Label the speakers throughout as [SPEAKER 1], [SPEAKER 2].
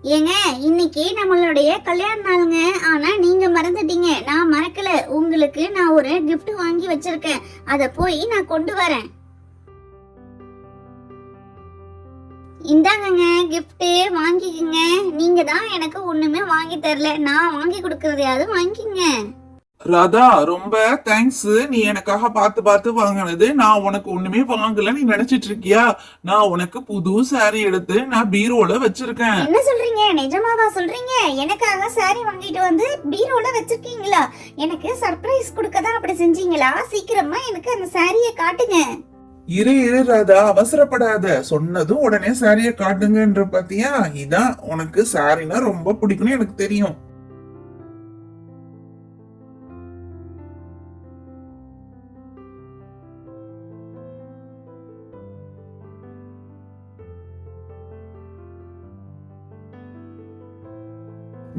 [SPEAKER 1] ஏங்க, இன்னைக்கு நம்மளுடைய கல்யாண நாளுங்க. ஆனா நீங்க மறந்துட்டீங்க. நான் மறக்கல. உங்களுக்கு நான் ஒரு gift வாங்கி வச்சிருக்கேன். அத போய் நான் கொண்டு வரேன். இந்தாங்கங்க gift, வாங்கிக்கங்க. நீங்க தான் எனக்கு ஒண்ணுமே வாங்கி தரல. நான் வாங்கி கொடுக்கறதையாவது வாங்கிக்கங்க.
[SPEAKER 2] ராதா, ரொம்ப தேங்க்ஸ். நீ எனக்காக பார்த்து பார்த்து வாங்கினது. நான் உனக்கு ஒண்ணுமே வாங்கல நீ நினைச்சிட்டு இருக்கியா? நான் உனக்கு புது saree எடுத்து நான் பீரோல வச்சிருக்கேன்.
[SPEAKER 1] என்ன சொல்றீங்க? நிஜமாவா சொல்றீங்க? எனக்காக saree வாங்கிட்டு வந்து பீரோல வச்சிருக்கீங்களா? எனக்கு சர்ப்ரைஸ் கொடுக்க தான் அப்படி செஞ்சீங்களா? சீக்கிரமா எனக்கு அந்த சாரியை காட்டுங்க.
[SPEAKER 2] இரு ராதா, அவசரப்படாத. சொன்னதும் உடனே சாரிய காட்டுங்கன்ற பாத்தியா? இதான் உனக்கு சாரினா ரொம்ப பிடிக்கும்னு எனக்கு தெரியும்.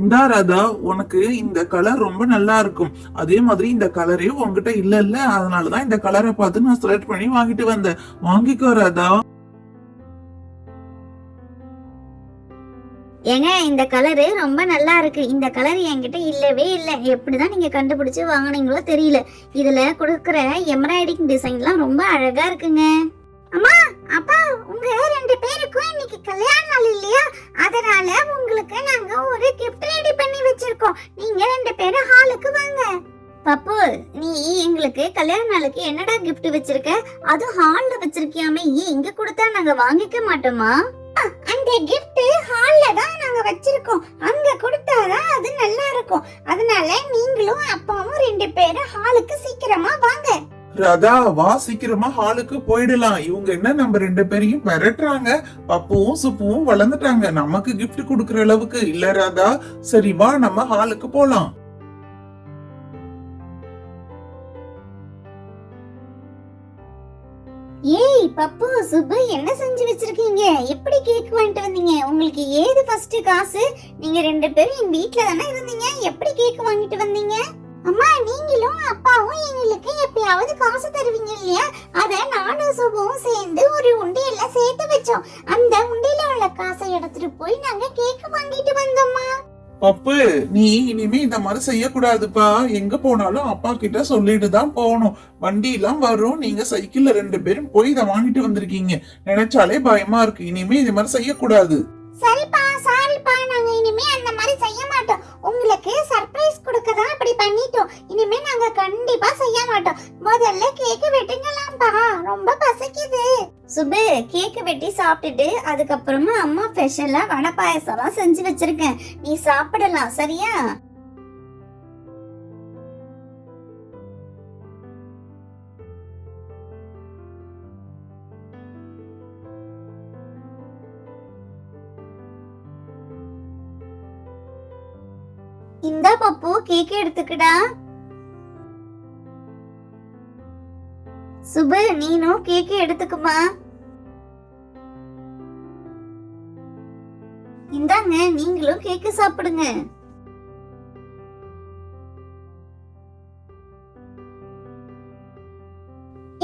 [SPEAKER 2] இந்தா ராதா, உனக்கு இந்த கலர் ரொம்ப நல்லா இருக்கும். அதே மாதிரி இந்த கலரே உன்கிட்ட இல்ல, அதனாலதான் இந்த கலரை பார்த்து நான் செலக்ட் பண்ணி வாங்கிட்டு வந்தேன். வாங்கிக்கோ ராதா.
[SPEAKER 1] ஏங்க, இந்த கலரு ரொம்ப நல்லா இருக்கு. இந்த கலர் என்கிட்ட இல்லவே இல்லை. எப்படிதான் நீங்க கண்டுபிடிச்சு வாங்குனீங்களோ தெரியல. இதுல கொடுக்கற எம்ப்ராய்டிங் டிசைன்லாம் ரொம்ப அழகா இருக்குங்க. அம்மா, அப்பா, உங்க 2 பேருக்கும் இன்னைக்கு கல்யாண நாள் இல்லையா? அதனால உங்களுக்கு நாங்க ஒரு gift ரெடி பண்ணி வச்சிருக்கோம். நீங்க 2 பேரும் ஹாலுக்கு வாங்க. பப்பு, நீ எங்களுக்கு கல்யாண நாளுக்கு என்னடா gift வச்சிருக்க? அது ஹால்ல வச்சிருக்கியாமே, இங்க கொடுத்தா நாங்க வாங்கிக்க மாட்டோமா? அந்த gift ஹால்ல தான் நாங்க வச்சிருக்கோம். அங்க கொடுத்தாதான் அது நல்லா இருக்கும். அதனால நீங்களும் அப்பாவும் 2 பேரும் ஹாலுக்கு சீக்கிரமா வாங்க.
[SPEAKER 2] ராதா, வா, சீக்கிரமா ஹாலுக்கு போயிடலாம். இவங்க என்ன நம்ம 2 பேரையும் மிரட்டுறாங்க. பப்புவும் சுப்புவும் வளர்ந்துட்டாங்க. நமக்கு gift கொடுக்கற அளவுக்கு இல்ல ராதா. சரி வா, நம்ம ஹாலுக்கு போலாம்.
[SPEAKER 1] ஏய் பப்பு, சுப்பு, என்ன செஞ்சு வச்சிருக்கீங்க? எப்படி கேக் வாங்கிட்டு வந்தீங்க? உங்களுக்கு ஏது ஃபர்ஸ்ட் காசு? நீங்க 2 பேரும் எங்க வீட்ல தானே இருந்தீங்க. எப்படி கேக் வாங்கிட்டு வந்தீங்க? அம்மா, நீங்களும் அப்பாவும் எங்களுக்கு எப்பயாவது காசு தருவீங்க இல்லையா? அத நானும் சுபுவும் சேர்ந்து ஒரு உண்டியல்ல சேர்த்து வச்சோம். அந்த உண்டியல்ல உள்ள காசை எடுத்துட்டு போய் நாங்க கேக் வாங்கிட்டு வந்தோம்மா.
[SPEAKER 2] பப்பு, நீ இனிமே இந்த மாதிரி செய்யக்கூடாதுப்பா. எங்க போனாலும் அப்பா கிட்ட சொல்லிட்டு தான் போகணும். வண்டி எல்லாம் வரும், நீங்க சைக்கிள்ல 2 பேரும் போய் இதை வாங்கிட்டு வந்திருக்கீங்க. நினைச்சாலே பயமா இருக்கு. இனிமே இது மாதிரி செய்யக்கூடாது.
[SPEAKER 1] சரிப்பா, சாரிப்பா, நாங்க இனிமே அந்த மாதிரி செய்ய மாட்டோம். உங்களுக்கு சர்ப்ரைஸ் கொடுக்க தான் அப்படி பண்ணிட்டோம். இனிமே நாங்க கண்டிப்பா செய்ய மாட்டோம். முதல்ல கேக் வெட்டுங்களாம்பா, ரொம்ப பசிக்குது. சுபு, கேக் வெட்டி சாப்பிட்டுட்டு அதுக்கப்புறமா அம்மா ஸ்பெஷலா வடை பாயசம் செஞ்சு வச்சிருக்கேன். நீ சாப்பிடலாம், சரியா? இந்தா பப்பு, கேக் எடுத்துக்கடா. சுபு, நீனும் கேக் எடுத்துக்குமா. இந்தாங்க, நீங்களும் கேக் சாப்பிடுங்க.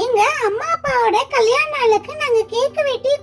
[SPEAKER 1] எங்க அம்மா அப்பாவோட கல்யாண நாளுக்கு நாங்க கேக் வெட்டி